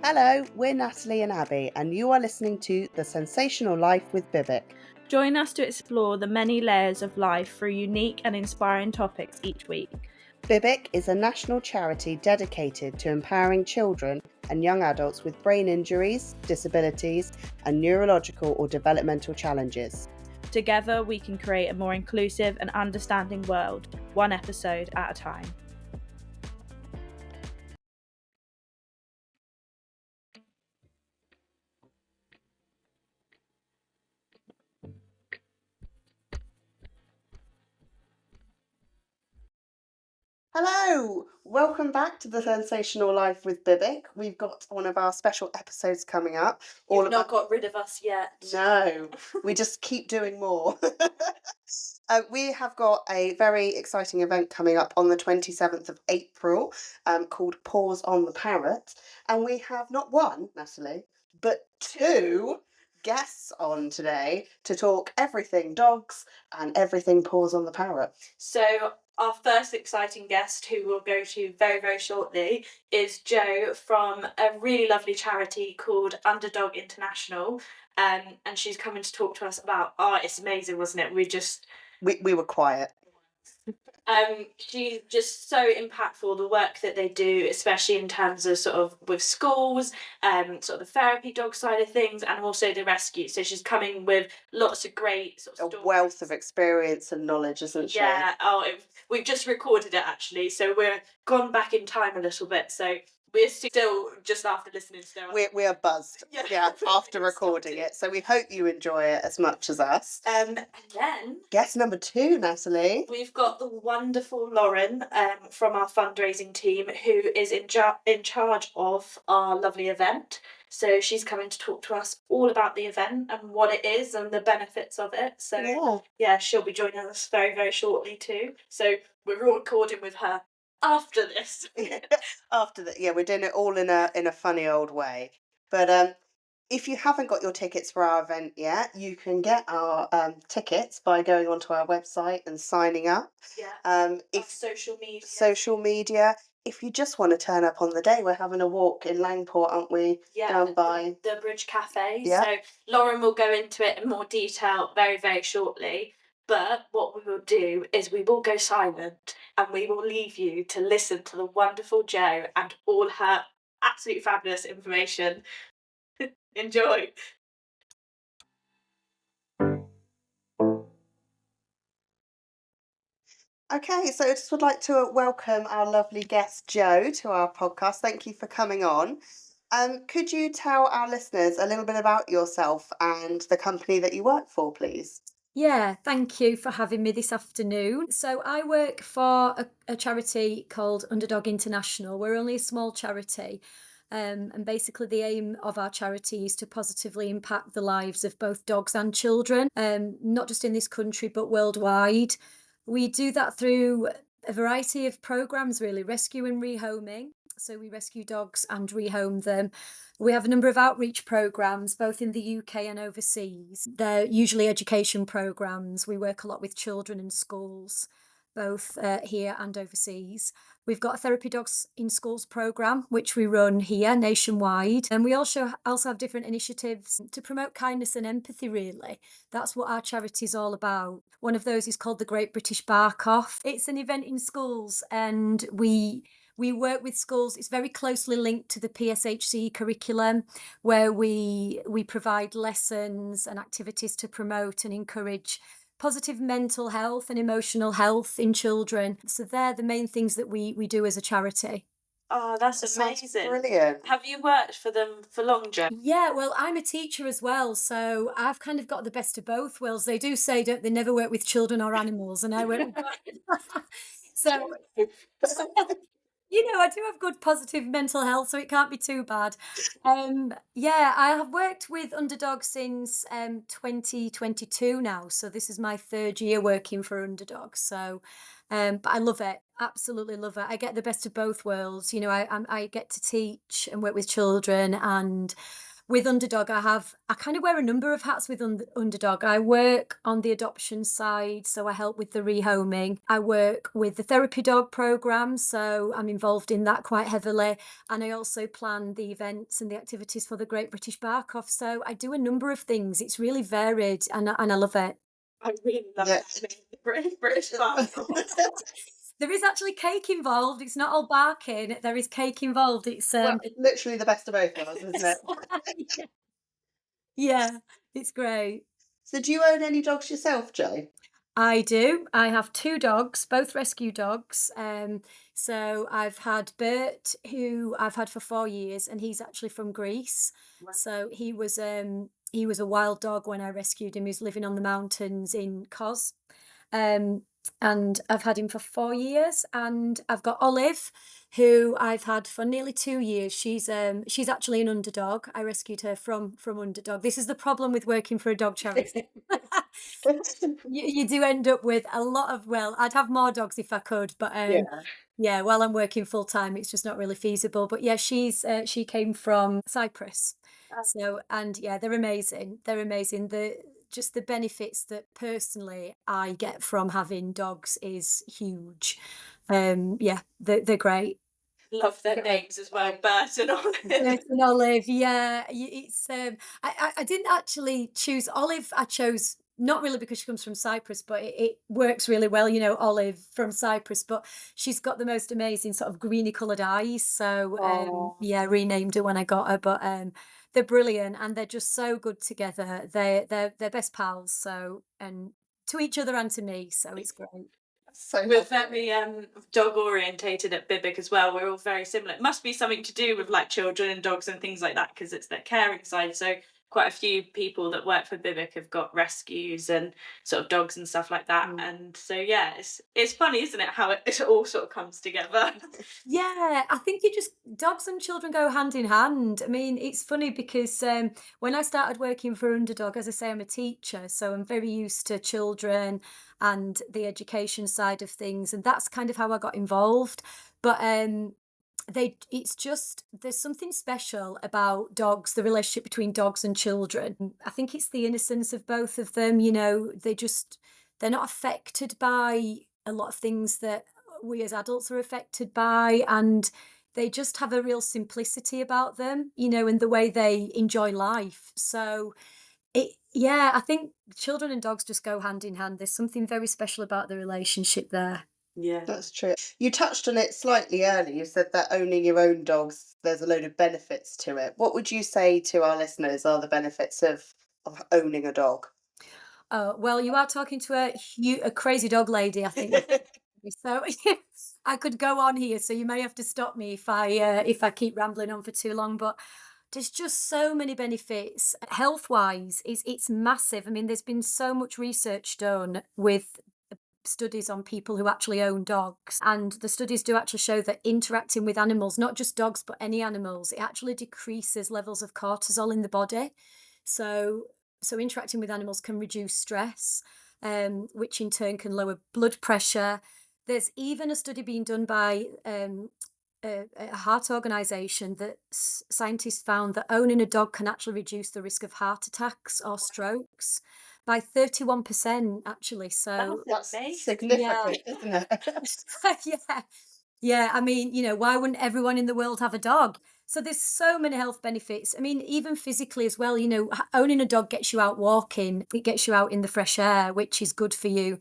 Hello, we're Natalie and Abby, and you are listening to The Sensational Life with Bibic. Join us to explore the many layers of life through unique and inspiring topics each week. Bibic is a national charity dedicated to empowering children and young adults with brain injuries, disabilities, and neurological or developmental challenges. Together, we can create a more inclusive and understanding world, one episode at a time. Hello, welcome back to The Sensational Life with Bibic. We've got one of our special episodes coming up. You've not got rid of us yet. No, we just keep doing more. We have got a very exciting event coming up on the 27th of April called Paws on the Parrot. And we have not one, Natalie, but two guests on today to talk everything dogs and everything Paws on the Parrot. So our first exciting guest, who we'll go to very, very shortly, is Jo from a really lovely charity called Underdog International. And she's coming to talk to us about, it's amazing, wasn't it? We were quiet. She's just so impactful, the work that they do, especially in terms of sort of with schools, sort of the therapy dog side of things, and also the rescue. So she's coming with lots of great sort of A wealth of experience and knowledge, isn't she? Yeah. We've just recorded it actually, so we're gone back in time a little bit. So we're still just after listening to We are buzzed, yeah, after recording it. So we hope you enjoy it as much as us. And then Guest number two, Natalie. We've got the wonderful Lauren from our fundraising team, who is in charge of our lovely event. So she's coming to talk to us all about the event and what it is and the benefits of it. So yeah, she'll be joining us very, very shortly too. So we're all recording with her after this. After that, yeah, we're doing it all in a funny old way. But if you haven't got your tickets for our event yet, you can get our tickets by going onto our website and signing up. Yeah. If social media. If you just want to turn up on the day, we're having a walk in Langport, aren't we? Yeah, down by the Bridge Cafe. Yeah. So Lauren will go into it in more detail very, very shortly. But what we will do is we will go silent and we will leave you to listen to the wonderful Jo and all her absolutely fabulous information. Enjoy. Okay, so I just would like to welcome our lovely guest Jo to our podcast. Thank you for coming on. Could you tell our listeners a little bit about yourself and the company that you work for, please? Yeah, thank you for having me this afternoon. So I work for a charity called Underdog International. We're only a small charity. And basically the aim of our charity is to positively impact the lives of both dogs and children, not just in this country, but worldwide. We do that through a variety of programs, really, rescue and rehoming. So we rescue dogs and rehome them. We have a number of outreach programs, both in the UK and overseas. They're usually education programs. We work a lot with children and schools, both here and overseas. We've got a Therapy Dogs in Schools program, which we run here nationwide. And we also have different initiatives to promote kindness and empathy, really. That's what our charity is all about. One of those is called the Great British Bark Off. It's an event in schools, and we work with schools. It's very closely linked to the PSHC curriculum, where we provide lessons and activities to promote and encourage positive mental health and emotional health in children. So they're the main things that we do as a charity. Oh, that's amazing. Brilliant. Have you worked for them for long, Jo? Yeah, well, I'm a teacher as well, so I've kind of got the best of both worlds. They do say, don't they, never work with children or animals, and I work with so I do have good positive mental health, so it can't be too bad. Yeah, I have worked with Underdog since 2022 now, so this is my third year working for Underdog. So, but I love it, absolutely love it. I get the best of both worlds. I get to teach and work with children, and with Underdog, I kind of wear a number of hats with Underdog. I work on the adoption side, so I help with the rehoming. I work with the therapy dog program, so I'm involved in that quite heavily. And I also plan the events and the activities for the Great British Bark Off. So I do a number of things. It's really varied, and I love it. I really love Yeah. that name, the British Bark. There is actually cake involved. It's not all barking. There is cake involved. It's Well, literally the best of both worlds, isn't it? yeah, yeah, it's great. So do you own any dogs yourself, Jo? I do. I have two dogs, both rescue dogs. So I've had Bert, who I've had for 4 years, and he's actually from Greece. Wow. So he was a wild dog when I rescued him. He was living on the mountains in Kos. Um, and I've had him for 4 years. And I've got Olive, who I've had for nearly 2 years. She's actually an underdog. I rescued her from Underdog. This is the problem with working for a dog charity. You do end up with a lot of, well, I'd have more dogs if I could, but Yeah. yeah, while I'm working full time, it's just not really feasible. But yeah, she came from Cyprus. Oh, So, and yeah, they're amazing. They're amazing. The benefits that personally I get from having dogs is huge. Yeah, they're great. love their names as well, Bert and Bert Olive. and Olive, yeah, it's I didn't actually choose Olive. I chose not really because she comes from Cyprus, but it works really well, Olive from Cyprus. But she's got the most amazing sort of greeny coloured eyes. So Oh, yeah, renamed her when I got her. But they're brilliant and they're just so good together. They're best pals. So and to each other and to me. So it's great. So we're lovely. very dog orientated at Bibic as well. We're all very similar. It must be something to do with like children and dogs and things like that because it's their caring side. So quite a few people that work for Bibic have got rescues and sort of dogs and stuff like that. Mm. And so yeah, it's funny, isn't it, how it all sort of comes together. Yeah, I think it just dogs and children go hand in hand. I mean, it's funny because when I started working for Underdog, as I say, I'm a teacher, so I'm very used to children and the education side of things, and that's kind of how I got involved. But it's just there's something special about dogs, the relationship between dogs and children. I think it's the innocence of both of them. They're not affected by a lot of things that we as adults are affected by, and they just have a real simplicity about them, and the way they enjoy life. So yeah, I think children and dogs just go hand in hand. There's something very special about the relationship there. Yeah. That's true. You touched on it slightly earlier. You said that owning your own dogs, there's a load of benefits to it. What would you say to our listeners are the benefits of owning a dog? Oh, well, you are talking to a crazy dog lady, I think. So I could go on here, so you may have to stop me if I keep rambling on for too long. But there's just so many benefits. Health wise, it's massive. I mean, there's been so much research done with studies on people who actually own dogs. And the studies do actually show that interacting with animals, not just dogs, but any animals, it actually decreases levels of cortisol in the body. So, so interacting with animals can reduce stress, which in turn can lower blood pressure. There's even a study being done by a heart organization that scientists found that owning a dog can actually reduce the risk of heart attacks or strokes by 31%, actually. So, That's That's amazing. yeah. significant, isn't it? Yeah. Yeah, I mean, why wouldn't everyone in the world have a dog? So there's so many health benefits. I mean, even physically as well, owning a dog gets you out walking, it gets you out in the fresh air, which is good for you,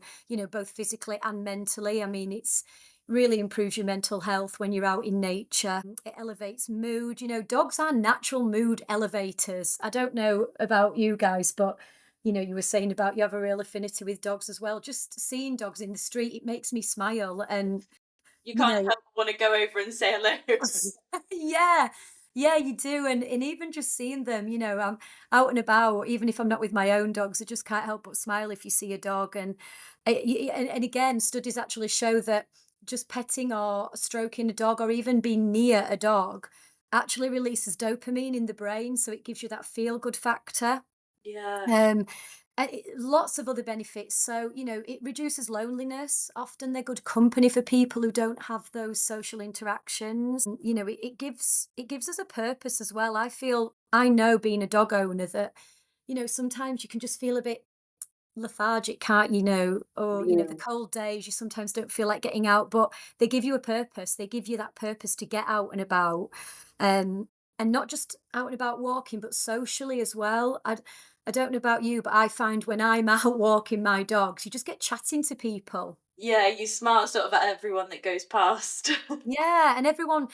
both physically and mentally. I mean, it's really improves your mental health when you're out in nature. It elevates mood. Dogs are natural mood elevators. I don't know about you guys, but you were saying about you have a real affinity with dogs as well. Just seeing dogs in the street, it makes me smile. And You you can't know, help but want to go over and say hello. yeah, yeah, you do. And even just seeing them, I'm out and about, even if I'm not with my own dogs, I just can't help but smile if you see a dog. And again, studies actually show that just petting or stroking a dog or even being near a dog actually releases dopamine in the brain. So it gives you that feel good factor. Yeah. Um, Lots of other benefits. So, it reduces loneliness. Often they're good company for people who don't have those social interactions. And, it gives us a purpose as well. I know being a dog owner that, sometimes you can just feel a bit lethargic, can't you know? Or, the Yeah. cold days, you sometimes don't feel like getting out, but they give you a purpose. They give you that purpose to get out and about. Um, and not just out and about walking, but socially as well. I don't know about you, but I find when I'm out walking my dogs, you just get chatting to people. Yeah, you smile sort of at everyone that goes past. Yeah, and everyone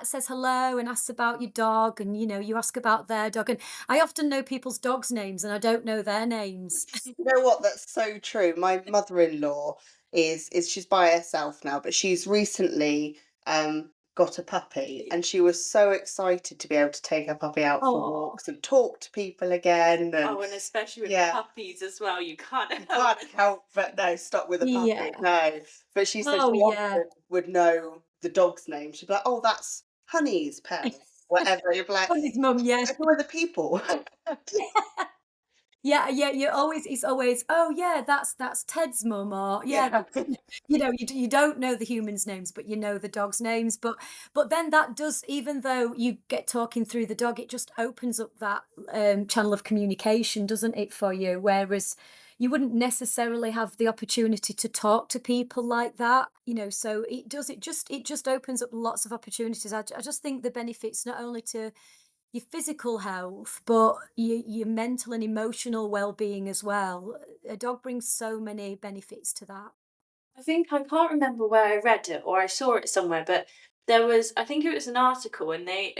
says hello and asks about your dog, and you ask about their dog. And I often know people's dogs' names, and I don't know their names. You know what? That's so true. My mother-in-law is she's by herself now, but she's recently got a puppy, and she was so excited to be able to take her puppy out for Oh, walks and talk to people again. And Oh, and especially with yeah, puppies as well, you can't you help can't help but no, stop with a puppy. yeah. No. But she said Oh, she yeah. often would know the dog's name. She'd be like, "Oh, that's Honey's pet," whatever. You'd be like, On his mum, yeah. "Who are the people?" Yeah, yeah, it's always, "Oh, yeah, that's Ted's mum," or, "Yeah, Yeah. that's" you don't know the humans' names, but you know the dogs' names, but then that does, even though you get talking through the dog, it just opens up that, channel of communication, doesn't it, for you? Whereas you wouldn't necessarily have the opportunity to talk to people like that, so it just opens up lots of opportunities. I just think the benefits not only to your physical health, but your mental and emotional well-being as well. A dog brings so many benefits to that. I think I can't remember where I read it or I saw it somewhere, but I think it was an article, and they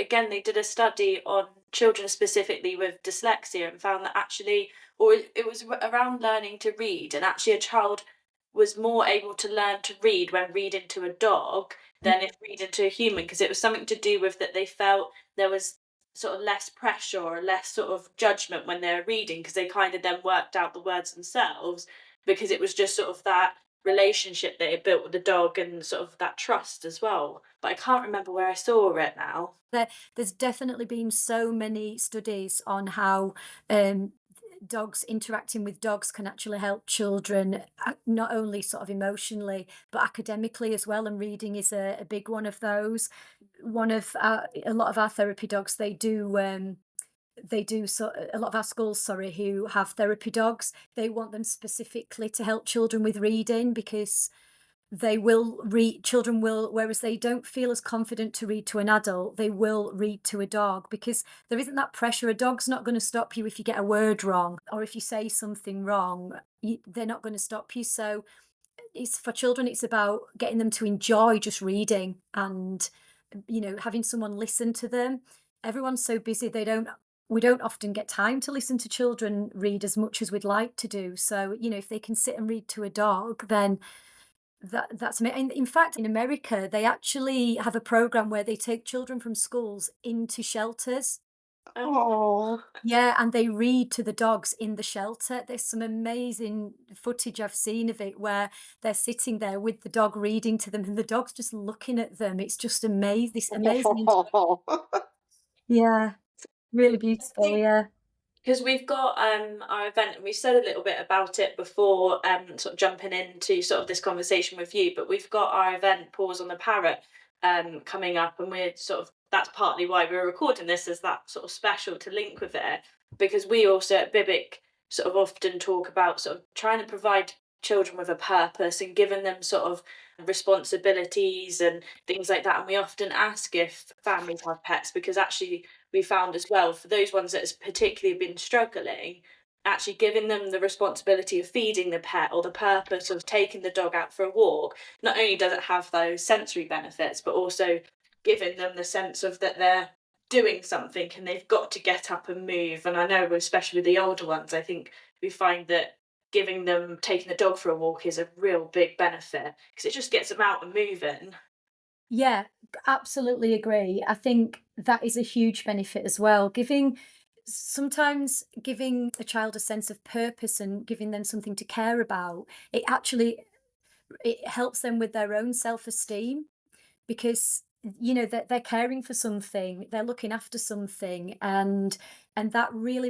did a study on children specifically with dyslexia and found that actually, or it was around learning to read, and actually a child was more able to learn to read when reading to a dog than if reading to a human, because it was something to do with that they felt there was sort of less pressure or less sort of judgment when they were reading, because they kind of then worked out the words themselves, because it was just sort of that relationship that it built with the dog and sort of that trust as well. But I can't remember where I saw it now. There's definitely been so many studies on how um, dogs interacting with dogs can actually help children, not only sort of emotionally but academically as well. And reading is a big one of those. A lot of our therapy dogs, so a lot of our schools, sorry, who have therapy dogs, they want them specifically to help children with reading, because children will, whereas they don't feel as confident to read to an adult, they will read to a dog, because there isn't that pressure. A dog's not going to stop you if you get a word wrong, or if you say something wrong. They're not going to stop you. So it's for children, it's about getting them to enjoy just reading, and having someone listen to them. Everyone's so busy, we don't often get time to listen to children read as much as we'd like to do. So, if they can sit and read to a dog, then that's amazing. In fact, in America, they actually have a program where they take children from schools into shelters. Oh. Yeah, and they read to the dogs in the shelter. There's some amazing footage I've seen of it where they're sitting there with the dog reading to them, and the dog's just looking at them. It's just amazing. This amazing. Yeah, really I beautiful. think Yeah. because we've got our event, and we said a little bit about it before, sort of jumping into sort of this conversation with you, but we've got our event Paws on the Parrot coming up, and we're sort of, that's partly why we're recording this, as that sort of special to link with it, because we also at Bibic sort of often talk about sort of trying to provide children with a purpose and giving them sort of responsibilities and things like that. And we often ask if families have pets, because actually we found as well, for those ones that has particularly been struggling, actually giving them the responsibility of feeding the pet or the purpose of taking the dog out for a walk, not only does it have those sensory benefits, but also giving them the sense of that they're doing something and they've got to get up and move. And I know, especially with the older ones, I think we find that giving them, taking the dog for a walk is a real big benefit, because it just gets them out and moving. Yeah, absolutely agree. I think that is a huge benefit as well. Sometimes giving a child a sense of purpose and giving them something to care about, it helps them with their own self-esteem, because that they're caring for something, they're looking after something, and that really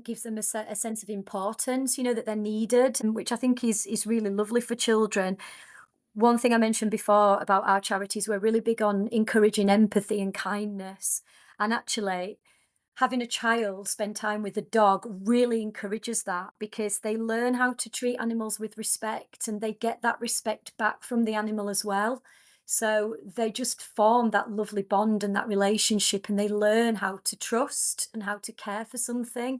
gives them a sense of importance, that they're needed, and which I think is really lovely for children. One thing I mentioned before about our charities, we're really big on encouraging empathy and kindness. And actually, having a child spend time with a dog really encourages that, because they learn how to treat animals with respect, and they get that respect back from the animal as well. So they just form that lovely bond and that relationship, and they learn how to trust and how to care for something.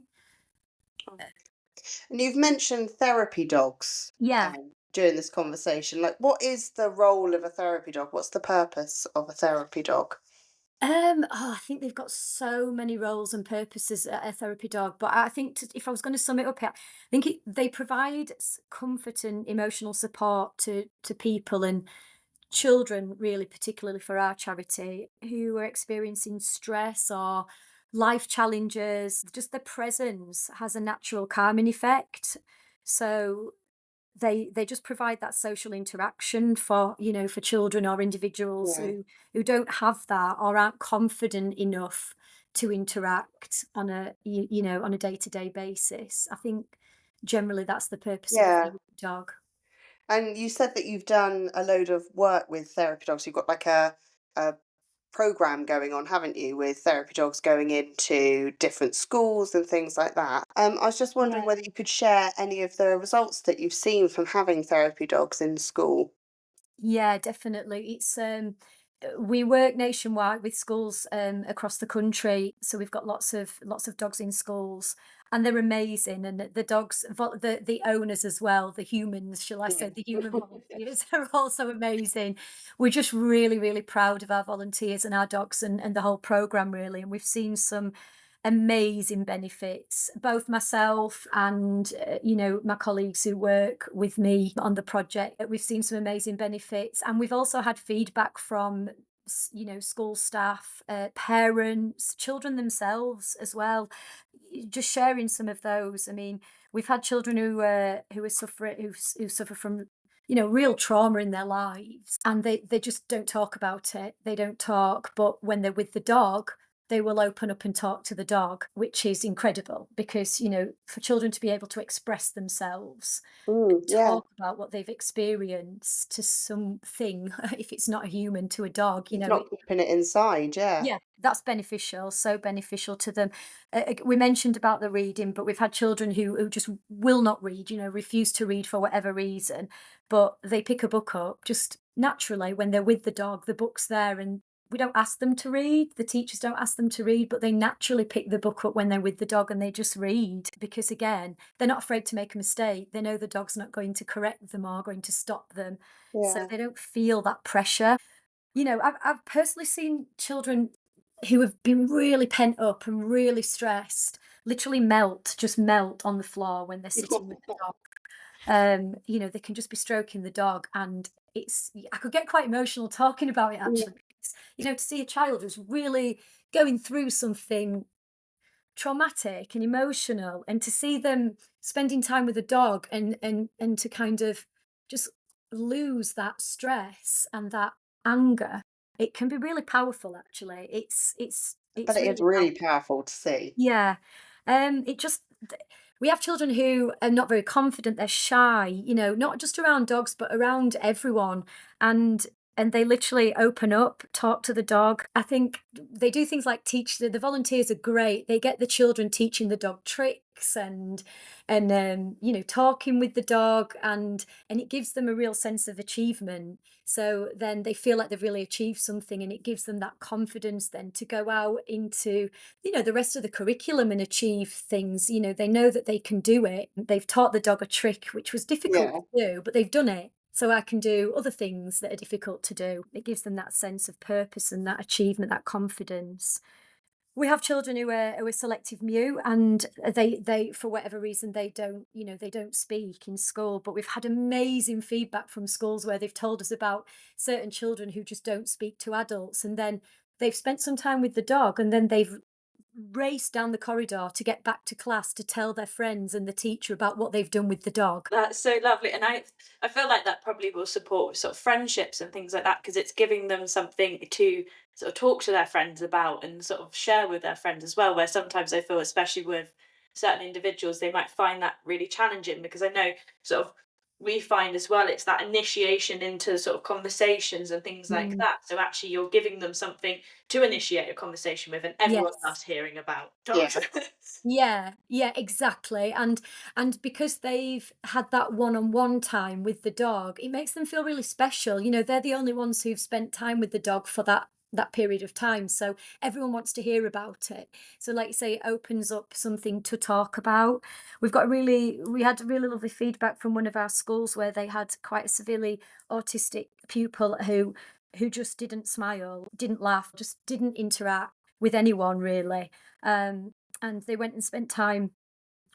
And you've mentioned therapy dogs Yeah. during this conversation. Like, what is the role of a therapy dog? What's the purpose of a therapy dog? I think they've got so many roles and purposes, a therapy dog. But I think if I was going to sum it up here, I think they provide comfort and emotional support to people and children, really, particularly for our charity, who are experiencing stress or life challenges. Just their presence has a natural calming effect. So they just provide that social interaction for children or individuals Yeah. who don't have that or aren't confident enough to interact on a day-to-day basis. I think generally that's the purpose of a Yeah. therapy dog. And you said that you've done a load of work with therapy dogs. You've got like a program going on, haven't you, with therapy dogs going into different schools and things like that. I was just wondering Yeah. whether you could share any of the results that you've seen from having therapy dogs in school. Yeah, definitely. We work nationwide with schools across the country, so we've got lots of dogs in schools, and they're amazing. And the dogs, the owners as well, the humans, shall I say, Yeah. the human volunteers are also amazing. We're just really, really proud of our volunteers and our dogs and the whole program really. And we've seen some amazing benefits. Both myself and my colleagues who work with me on the project, we've seen some amazing benefits, and we've also had feedback from school staff, parents, children themselves as well. Just sharing some of those. I mean, we've had children who suffer from real trauma in their lives, and they just don't talk about it. They don't talk, but when they're with the dog, they will open up and talk to the dog, which is incredible because, for children to be able to express themselves, Yeah. talk about what they've experienced to something, if it's not a human, to a dog, It's not keeping it inside. Yeah. yeah, that's beneficial, so beneficial to them. We mentioned about the reading, but we've had children who just will not read, refuse to read for whatever reason, but they pick a book up just naturally when they're with the dog. The book's there, and we don't ask them to read. The teachers don't ask them to read, but they naturally pick the book up when they're with the dog and they just read because, again, they're not afraid to make a mistake. They know the dog's not going to correct them or going to stop them. So Yeah. they don't feel that pressure. I've personally seen children who have been really pent up and really stressed, literally just melt on the floor when they're sitting with the dog. They can just be stroking the dog, and I could get quite emotional talking about it Yeah. actually. Because, to see a child who's really going through something traumatic and emotional, and to see them spending time with a dog and to kind of just lose that stress and that anger, it can be really powerful actually. But It's it is really really powerful. powerful to see. Yeah. It just we have children who are not very confident, they're shy, not just around dogs, but around everyone. And they literally open up, talk to the dog. I think they do things like teach the volunteers are great. They get the children teaching the dog tricks and talking with the dog, and it gives them a real sense of achievement. So then they feel like they've really achieved something, and it gives them that confidence then to go out into the rest of the curriculum and achieve things. They know that they can do it. They've taught the dog a trick, which was difficult Yeah. to do, but they've done it. So I can do other things that are difficult to do. It gives them that sense of purpose and that achievement, that confidence. We have children who are selective mute, and they for whatever reason they don't speak in school. But we've had amazing feedback from schools where they've told us about certain children who just don't speak to adults, and then they've spent some time with the dog, and then they've race down the corridor to get back to class to tell their friends and the teacher about what they've done with the dog. That's so lovely, and I feel like that probably will support sort of friendships and things like that, because it's giving them something to sort of talk to their friends about and sort of share with their friends as well. Where sometimes I feel, especially with certain individuals, they might find that really challenging, because I know sort of we find as well it's that initiation into sort of conversations and things like Mm, that. So actually, you're giving them something to initiate a conversation with, and everyone yes. loves hearing about Yeah. dogs. Yeah, yeah, exactly. And because they've had that one-on-one time with the dog, it makes them feel really special. You know, they're the only ones who've spent time with the dog for that period of time. So everyone wants to hear about it. So like you say, it opens up something to talk about. We had really lovely feedback from one of our schools where they had quite a severely autistic pupil who just didn't smile, didn't laugh, just didn't interact with anyone really. And they went and spent time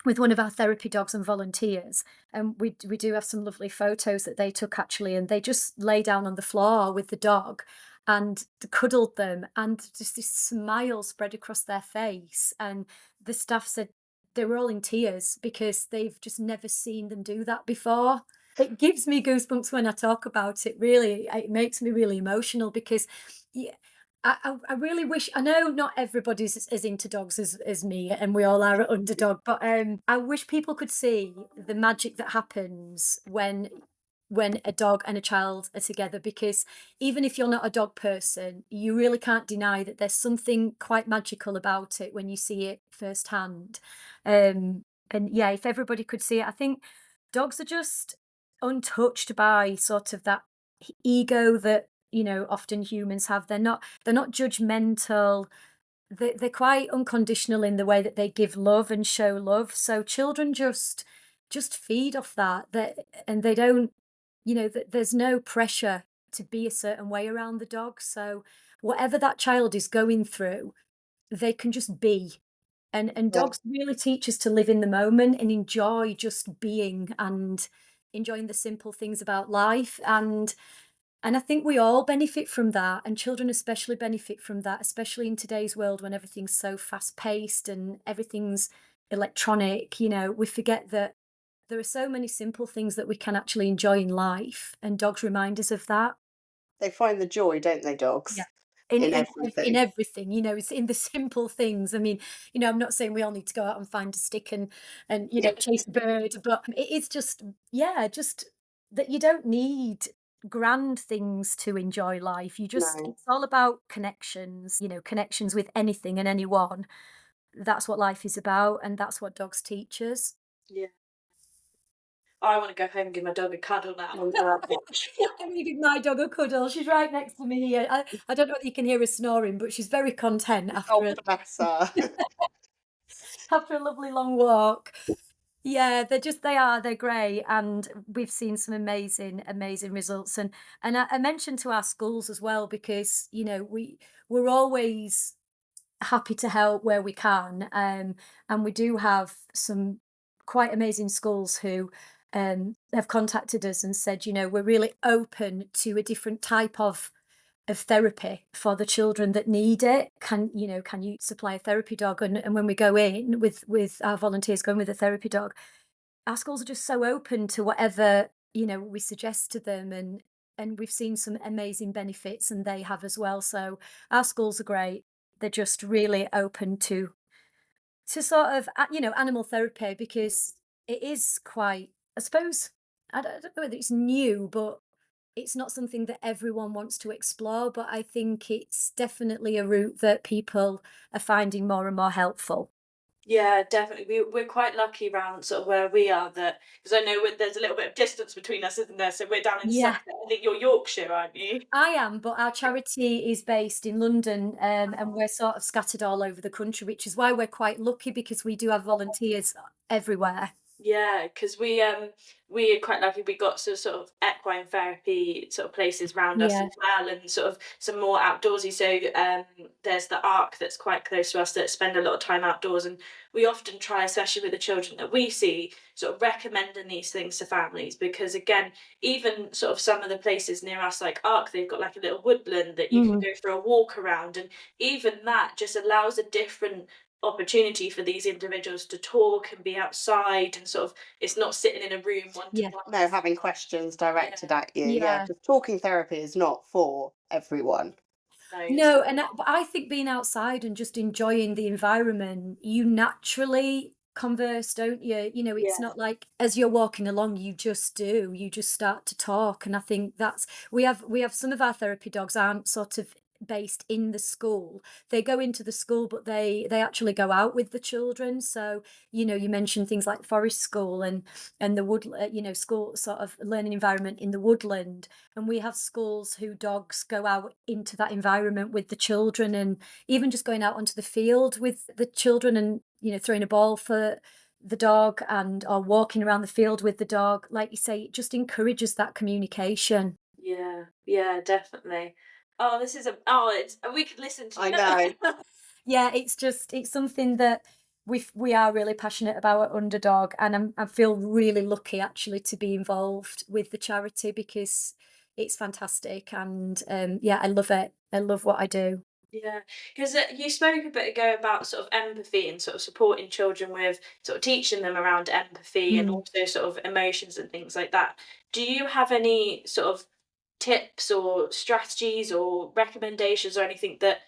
with one of our therapy dogs and volunteers. And we do have some lovely photos that they took actually, and they just lay down on the floor with the dog and cuddled them, and just this smile spread across their face. And the staff said they were all in tears because they've just never seen them do that before. It gives me goosebumps when I talk about it. Really, it makes me really emotional because yeah, I really wish. I know not everybody's as into dogs as me, and we all are at Underdog, but I wish people could see the magic that happens when a dog and a child are together, because even if you're not a dog person, you really can't deny that there's something quite magical about it when you see it firsthand. And yeah, if everybody could see it, I think dogs are just untouched by sort of that ego that, you know, often humans have. They're not judgmental. They're quite unconditional in the way that they give love and show love. So children just feed off that, and they don't, you know, there's no pressure to be a certain way around the dog. So whatever that child is going through, they can just be. And Yeah. dogs really teach us to live in the moment and enjoy just being and enjoying the simple things about life. And I think we all benefit from that, and children especially benefit from that, especially in today's world when everything's so fast paced and everything's electronic. You know, we forget that there are so many simple things that we can actually enjoy in life, and dogs remind us of that. They find the joy, don't they, Yeah. dogs? In In in in everything. everything, you know, it's in the simple things. I mean, you know, I'm not saying we all need to go out and find a stick and you know, Yeah. chase a bird, but it's just yeah, just that you don't need grand things to enjoy life. You just No. it's all about connections, you know, connections with anything and anyone. That's what life is about, and that's what dogs teach us. Yeah. I want to go home and give my dog a cuddle now. And, uh, I'm gonna give my dog a cuddle. She's right next to me here. I don't know whether you can hear her snoring, but she's very content oh, after bless her. after a lovely long walk. Yeah, they're great, and we've seen some amazing results. And I mentioned to our schools as well, because you know we're always happy to help where we can, and we do have some quite amazing schools who have contacted us and said, you know, we're really open to a different type of therapy for the children that need it. Can you supply a therapy dog? And when we go in with our volunteers going with a therapy dog, our schools are just so open to whatever, you know, we suggest to them, and we've seen some amazing benefits, and they have as well. So our schools are great. They're just really open to sort of you know, animal therapy, because it is quite, I suppose, I don't know whether it's new, but it's not something that everyone wants to explore. But I think it's definitely a route that people are finding more and more helpful. Yeah, definitely. We're quite lucky around sort of where we are, that because I know there's a little bit of distance between us, isn't there? So we're down in Yeah, Sussex. I think you're Yorkshire, aren't you? I am, but our charity is based in London, and we're sort of scattered all over the country, which is why we're quite lucky because we do have volunteers everywhere. Yeah, because we are quite lucky. We got sort of equine therapy sort of places round us Yeah. as well, and sort of some more outdoorsy. So there's the Ark that's quite close to us that spend a lot of time outdoors, and we often try, especially with the children that we see, sort of recommending these things to families, because again, even sort of some of the places near us, like Ark, they've got like a little woodland that you can Mm. go for a walk around, and even that just allows a different opportunity for these individuals to talk and be outside and sort of it's not sitting in a room one to Yeah. one. No, having questions Yeah, directed at you. Yeah, Yeah. because talking therapy is not for everyone. no, it's No, and but I think being outside and just enjoying the environment, you naturally converse, don't you? You know, it's yeah, not like as you're walking along, you just do. You just start to talk, and I think that's we have some of our therapy dogs aren't sort of based in the school. They go into the school, but they actually go out with the children. So, you know, you mentioned things like forest school and the wood, you know, school sort of learning environment in the woodland, and we have schools who dogs go out into that environment with the children, and even just going out onto the field with the children and, you know, throwing a ball for the dog and or walking around the field with the dog, like you say, it just encourages that communication. yeah, yeah, definitely. Oh, this is a oh, it's we could listen to I know. Yeah, it's just it's something that we are really passionate about at Underdog, and I feel really lucky actually to be involved with the charity because it's fantastic, and yeah, I love it. I love what I do. Yeah, because you spoke a bit ago about sort of empathy and sort of supporting children with sort of teaching them around empathy and Mm. also sort of emotions and things like that. Do you have any sort of tips or strategies or recommendations or anything that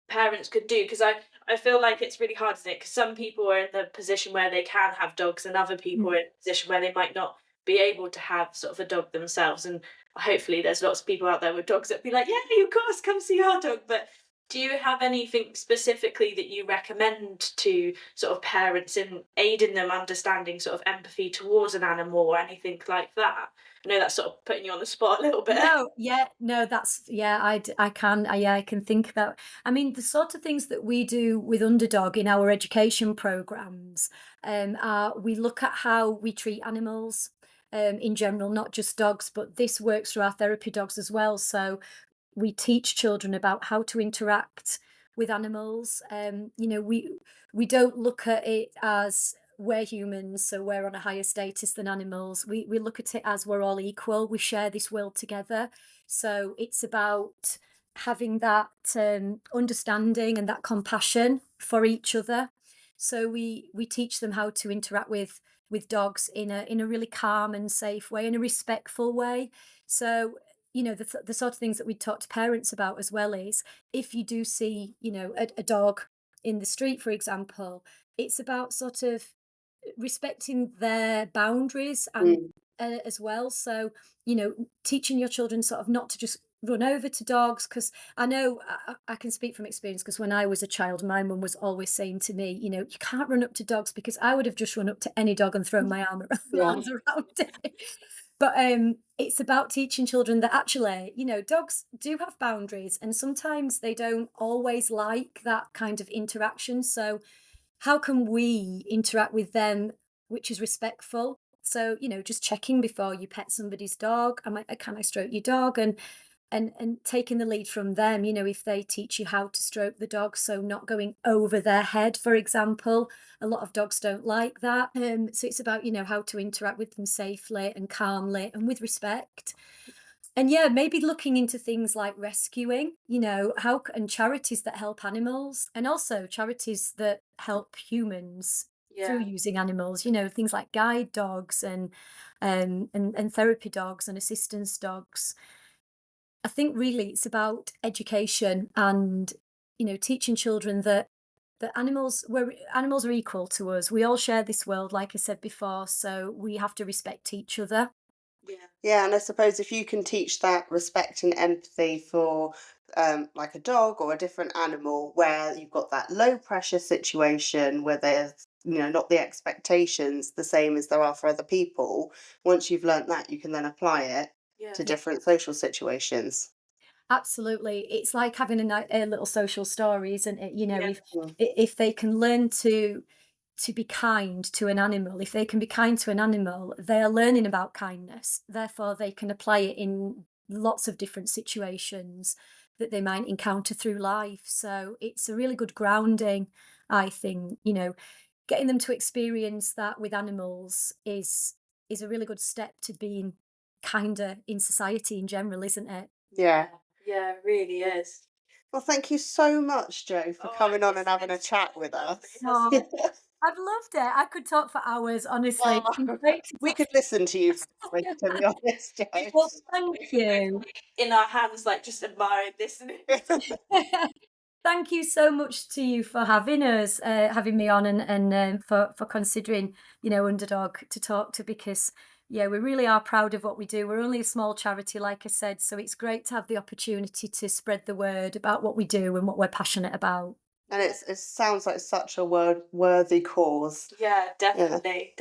parents could do? Because I feel like it's really hard, isn't it? Because some people are in the position where they can have dogs, and other people Mm. are in a position where they might not be able to have sort of a dog themselves. And hopefully, there's lots of people out there with dogs that be like, "Yeah, of course, come see our dog." But do you have anything specifically that you recommend to sort of parents in aiding them understanding sort of empathy towards an animal or anything like that? I know that's sort of putting you on the spot a little bit. No, yeah, no, that's yeah, I can, yeah, I can think about. I mean, the sort of things that we do with Underdog in our education programs, are we look at how we treat animals, in general, not just dogs, but this works through our therapy dogs as well. So we teach children about how to interact with animals. You know, we don't look at it as we're humans, so we're on a higher status than animals. We look at it as we're all equal. We share this world together. So it's about having that understanding and that compassion for each other. So we teach them how to interact with dogs in a really calm and safe way, in a respectful way. So you know, the sort of things that we talk to parents about as well is if you do see, you know, a dog in the street, for example, it's about sort of respecting their boundaries and Mm, as well. So, you know, teaching your children sort of not to just run over to dogs because I know I can speak from experience because when I was a child, my mum was always saying to me, you know, you can't run up to dogs because I would have just run up to any dog and thrown my yeah. arms around it. But it's about teaching children that actually, you know, dogs do have boundaries and sometimes they don't always like that kind of interaction. So how can we interact with them which is respectful? So, you know, just checking before you pet somebody's dog. Can I stroke your dog? And taking the lead from them, you know, if they teach you how to stroke the dog, so not going over their head, for example. A lot of dogs don't like that. So it's about, you know, how to interact with them safely and calmly and with respect. And yeah, maybe looking into things like rescuing, you know, and charities that help animals and also charities that help humans through Yeah. using animals, you know, things like guide dogs and therapy dogs and assistance dogs. I think really it's about education and, you know, teaching children that animals are equal to us. We all share this world, like I said before, so we have to respect each other. Yeah. Yeah, and I suppose if you can teach that respect and empathy for like a dog or a different animal where you've got that low pressure situation where there's not the expectations the same as there are for other people, once you've learnt that you can then apply it Yeah. to different social situations. Absolutely. It's like having a little social story, isn't it? You know, Yeah. Mm. if they can learn to be kind to an animal, if they can be kind to an animal, they are learning about kindness. Therefore, they can apply it in lots of different situations that they might encounter through life. So it's a really good grounding, I think, you know, getting them to experience that with animals is a really good step to being kinder in society in general, isn't it? Yeah. Yeah. Yeah, it really is. Well, thank you so much, Jo, for coming on and having a It's chat so with lovely, us. hasn't it? I've loved it. I could talk for hours, honestly. It's been Oh, great to we talk. could listen to you for hours, to be honest, Jo. Well, thank you. In our hands, like just admiring this. Thank you so much to you for having us, having me on, and for considering, Underdog to talk to, because yeah, we really are proud of what we do. We're only a small charity, like I said, so it's great to have the opportunity to spread the word about what we do and what we're passionate about. And it sounds like such a worthy cause. Yeah, definitely.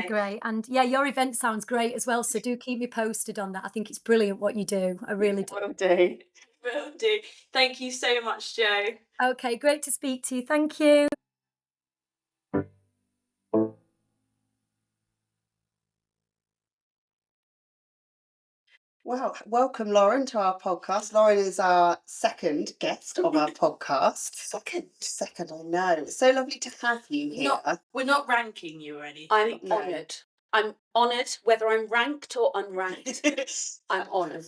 Great. And yeah, your event sounds great as well. So do keep me posted on that. I think it's brilliant what you do. I really do. Will do. Will do. Thank you so much, Jo. Okay, great to speak to you. Thank you. Well, welcome, Lauren, to our podcast. Lauren is our second guest of our podcast. Second, I know. It's so lovely to have you here. We're not ranking you or anything. I'm No. honoured. I'm honoured, whether I'm ranked or unranked. I'm honoured.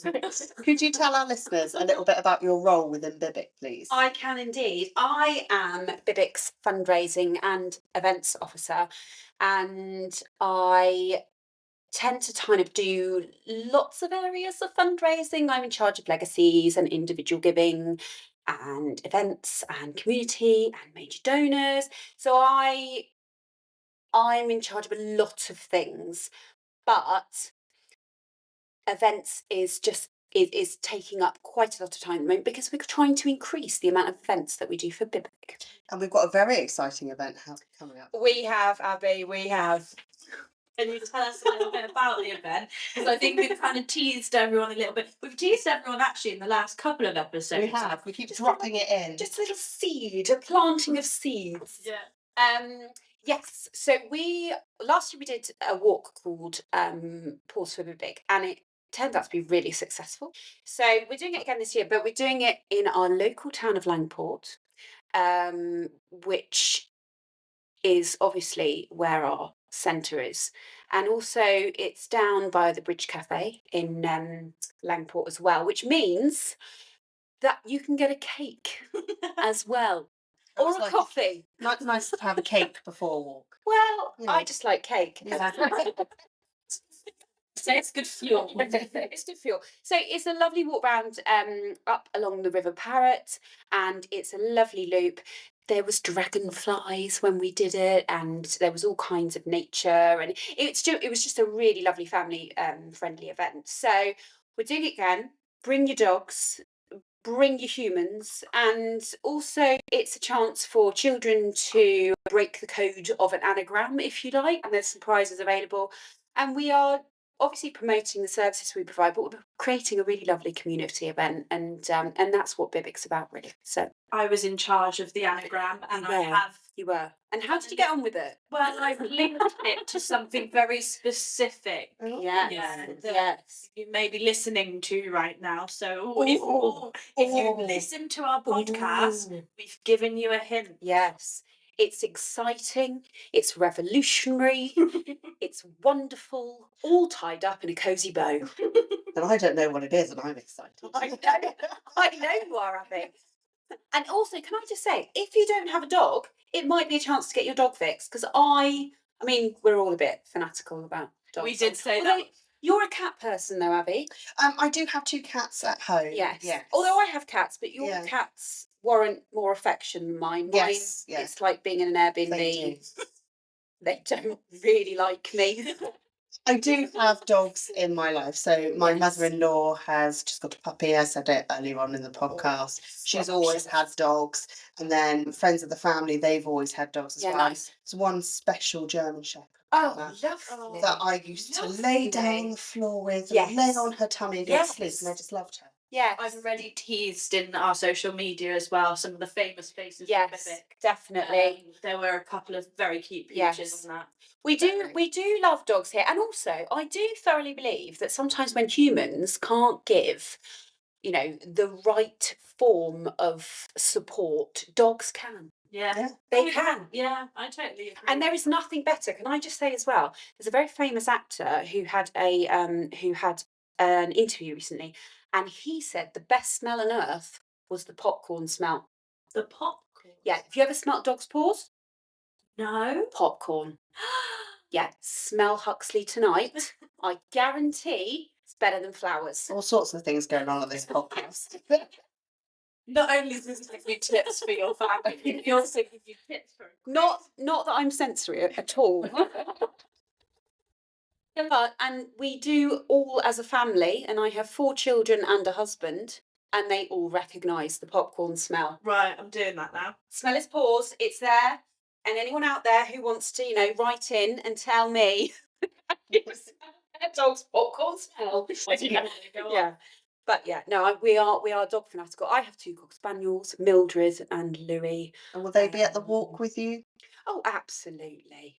Could you tell our listeners a little bit about your role within Bibic, please? I can indeed. I am Bibic's fundraising and events officer, and I tend to kind of do lots of areas of fundraising. I'm in charge of legacies and individual giving and events and community and major donors. So I'm in charge of a lot of things, but events is taking up quite a lot of time at the moment because we're trying to increase the amount of events that we do for Bibic. And we've got a very exciting event coming up. We have, Abby, we have. Can you tell us a little bit about the event? Because I think we've kind of teased everyone a little bit. We've teased everyone actually in the last couple of episodes. We have. We keep dropping it in. Just a little seed, a planting of seeds. Yeah. Yes. So last year we did a walk called Paws for Bibic, and it turned out to be really successful. So we're doing it again this year, but we're doing it in our local town of Langport, which is obviously where our centre is. And also it's down by the Bridge Cafe in Langport as well, which means that you can get a cake as well. Or a coffee. Nice to have a cake before a walk. Well, Yeah. I just like cake. Yeah. So it's good fuel. It's good fuel. So it's a lovely walk round up along the River Parrett, and it's a lovely loop. There was dragonflies when we did it, and there was all kinds of nature, and it was just a really lovely family friendly event. So we're doing it again. Bring your dogs, bring your humans, and also it's a chance for children to break the code of an anagram if you like, and there's some prizes available. And we are obviously promoting the services we provide, but we're creating a really lovely community event, and that's what Bibic's about, really. So I was in charge of the anagram, and I have. you were. And how did you get on with it? Well, I've linked it to something very specific. Yes. Yeah, Yes. you may be listening to right now. So Ooh. if you listen to our podcast, we've given you a hint. Yes. It's exciting, it's revolutionary, it's wonderful, all tied up in a cosy bow. And I don't know what it is, and I'm excited. I know you are, Abby. And also, can I just say, if you don't have a dog, it might be a chance to get your dog fixed, because I mean, we're all a bit fanatical about dogs. We did say Although, that. You're a cat person though, Abby. I do have 2 cats at home. Yes. Yes. Although I have cats, but your Yeah. cats warrant more affection than mine. Yes, Mine, yeah. it's like being in an Airbnb. They do. They don't really like me. I do have dogs in my life. So my Yes. mother-in-law has just got a puppy. I said it earlier on in the podcast. She's always had dogs. And then friends of the family, they've always had dogs as Yeah, well. nice. It's one special German Shepherd Oh, that lovely. I used to lay down on the floor with and lay Yes. on her tummy and go to sleep, Yes. and I just loved her. Yes. I've already teased in our social media as well some of the famous faces. Yes, of Bibic. definitely. There were a couple of very cute pictures Yes. on that. We do love dogs here, and also I do thoroughly believe that sometimes when humans can't give, the right form of support, dogs can. Yeah. They can. Yeah, I totally agree. And there is nothing better. Can I just say as well? There's a very famous actor who had an interview recently, and he said the best smell on earth was the popcorn smell. The popcorn. Yeah. Have you ever smelt dog's paws? No. Popcorn. Yeah. Smell Huxley tonight. I guarantee it's better than flowers. All sorts of things going on this podcast. Not only does it give you tips for your family, it also gives you tips for Not that I'm sensory at all. And we do all as a family, and I have 4 children and a husband, and they all recognise the popcorn smell. Right, I'm doing that now. Smell his paws, it's there. And anyone out there who wants to, write in and tell me their dog's popcorn smell. Yeah. But yeah, no, we are dog fanatical. I have 2 cocker spaniels, Mildred and Louis. And will they be at the walk with you? Oh, absolutely.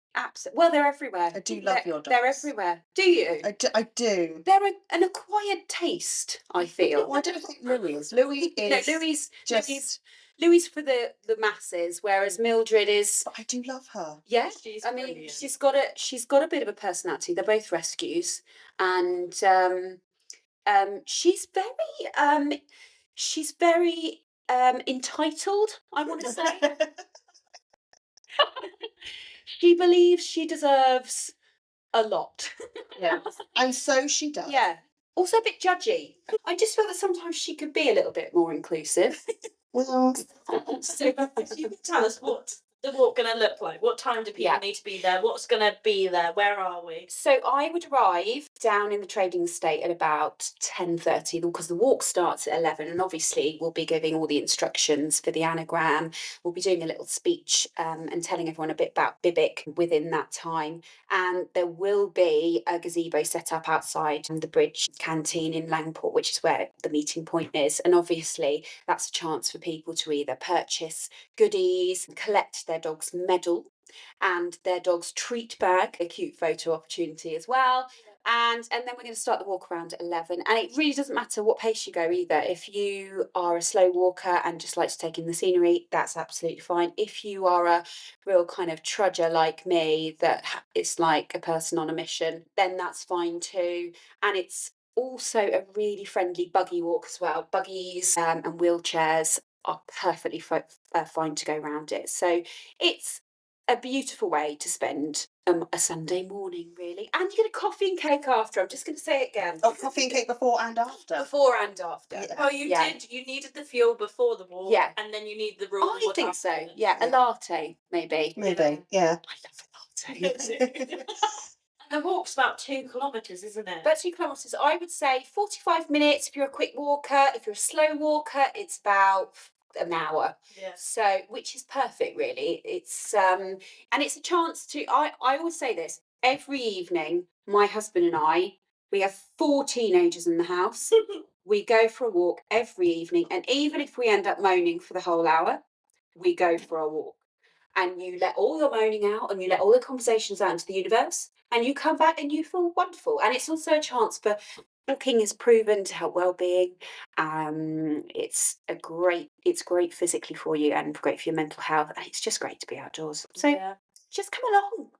Well, they're everywhere. I do love your dogs. They're everywhere. Do you? I do. They're an acquired taste, I feel. Well, I don't think Louis is. Louis is No, Louis just... Louis for the masses, whereas Mildred is. But I do love her. Yeah, She's I mean, brilliant. she's got a bit of a personality. They're both rescues, and she's very entitled. I want to say. She believes she deserves a lot. Yeah. And so she does. Yeah. Also a bit judgy. I just feel that sometimes she could be a little bit more inclusive. Well, So you can tell us what's the walk going to look like? What time do people need to be there? What's going to be there? Where are we? So I would arrive down in the trading estate at about 10:30 because the walk starts at 11, and obviously we'll be giving all the instructions for the anagram. We'll be doing a little speech and telling everyone a bit about Bibic within that time. And there will be a gazebo set up outside the bridge canteen in Langport, which is where the meeting point is. And obviously that's a chance for people to either purchase goodies, collect their dog's medal and their dog's treat bag, a cute photo opportunity as well. And then we're going to start the walk around at 11. And it really doesn't matter what pace you go either. If you are a slow walker and just like to take in the scenery, that's absolutely fine. If you are a real kind of trudger like me, that it's like a person on a mission, then that's fine too. And it's also a really friendly buggy walk as well. Buggies and wheelchairs are perfectly fine to go around it. So it's a beautiful way to spend a Sunday morning, really. And you get a coffee and cake after. I'm just going to say it again. oh, coffee and cake before and after. Before and after. Yeah. Well, you did. You needed the fuel before the walk. Yeah. And then you need the raw I water think after. so. Yeah, a latte, maybe. Maybe, yeah. I love a latte. And the walk's about 2 kilometres, isn't it? About 2 kilometres. I would say 45 minutes if you're a quick walker. If you're a slow walker, it's about an hour. Yeah. So, which is perfect, really. It's and it's a chance to. I always say this every evening. My husband and I, we have 4 teenagers in the house. We go for a walk every evening, and even if we end up moaning for the whole hour, we go for a walk. And you let all your moaning out, and you let all the conversations out into the universe, and you come back and you feel wonderful. And it's also a chance for walking is proven to help wellbeing. It's great physically for you and great for your mental health. And it's just great to be outdoors. So just come along.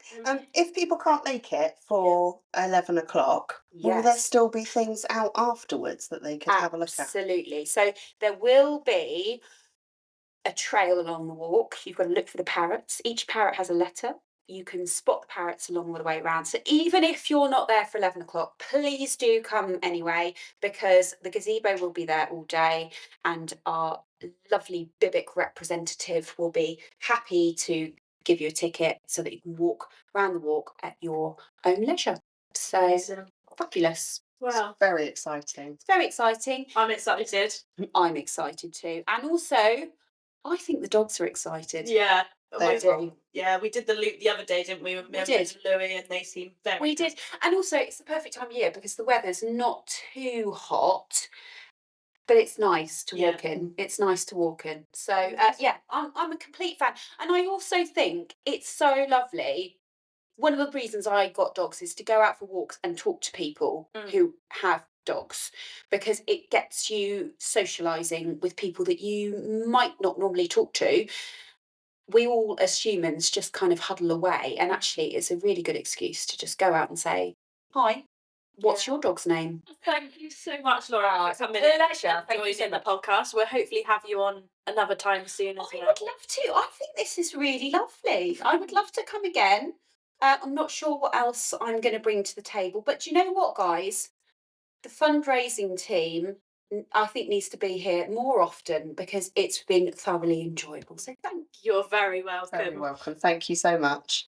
If people can't make it for 11 o'clock, will there still be things out afterwards that they could have a look at? Absolutely. So there will be a trail along the walk. You've got to look for the parrots. Each parrot has a letter. You can spot the parrots along the way around. So even if you're not there for 11 o'clock, please do come anyway, because the gazebo will be there all day and our lovely Bibic representative will be happy to give you a ticket so that you can walk around the walk at your own leisure. So fabulous. Wow. It's very exciting. It's very exciting. I'm excited. I'm excited too. And also, I think the dogs are excited. Yeah. They do. Yeah, we did the loop the other day, didn't we? With Mary and Louis, and they seem very We did. And also, it's the perfect time of year because the weather's not too hot, but it's nice to walk in. It's nice to walk in. So, I'm a complete fan. And I also think it's so lovely. One of the reasons I got dogs is to go out for walks and talk to people who have dogs, because it gets you socialising with people that you might not normally talk to. We all, as humans, just kind of huddle away, and actually it's a really good excuse to just go out and say, hi, What's your dog's name? Thank you so much, Laura, Oh, for it's a coming pleasure. and Thank you so joining the much. podcast. We'll hopefully have you on another time soon as I well. would love to. I think this is really lovely. I would love to come again. I'm not sure what else I'm going to bring to the table, but do you know what, guys? The fundraising team, I think, needs to be here more often because it's been thoroughly enjoyable. So thank you. You're very welcome. Very welcome. Thank you so much.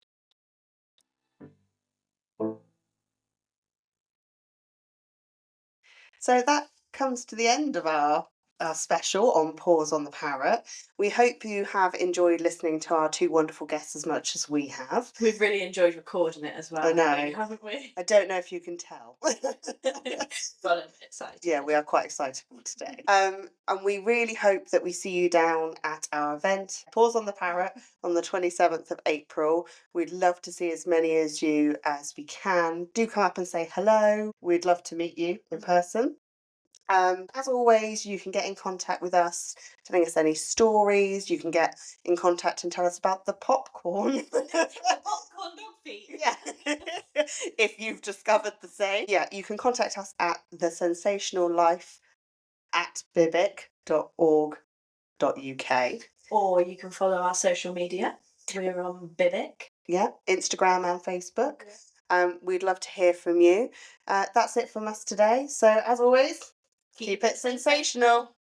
So that comes to the end of our special on Paws on the Parrot. We hope you have enjoyed listening to our two wonderful guests as much as we have. We've really enjoyed recording it as well. I know. Haven't we? I don't know if you can tell. Well, I'm excited. Yeah, we are quite excited for today. And we really hope that we see you down at our event, Paws on the Parrot, on the 27th of April. We'd love to see as many as you as we can. Do come up and say hello. We'd love to meet you in person. As always, you can get in contact with us, telling us any stories. You can get in contact and tell us about the popcorn. Popcorn dog feet. Yeah. If you've discovered the same. Yeah, you can contact us at thesensationallife@bibic.org.uk. Or you can follow our social media. We're on Bibic. Yeah, Instagram and Facebook. We'd love to hear from you. That's it from us today. So as always, keep it sensational.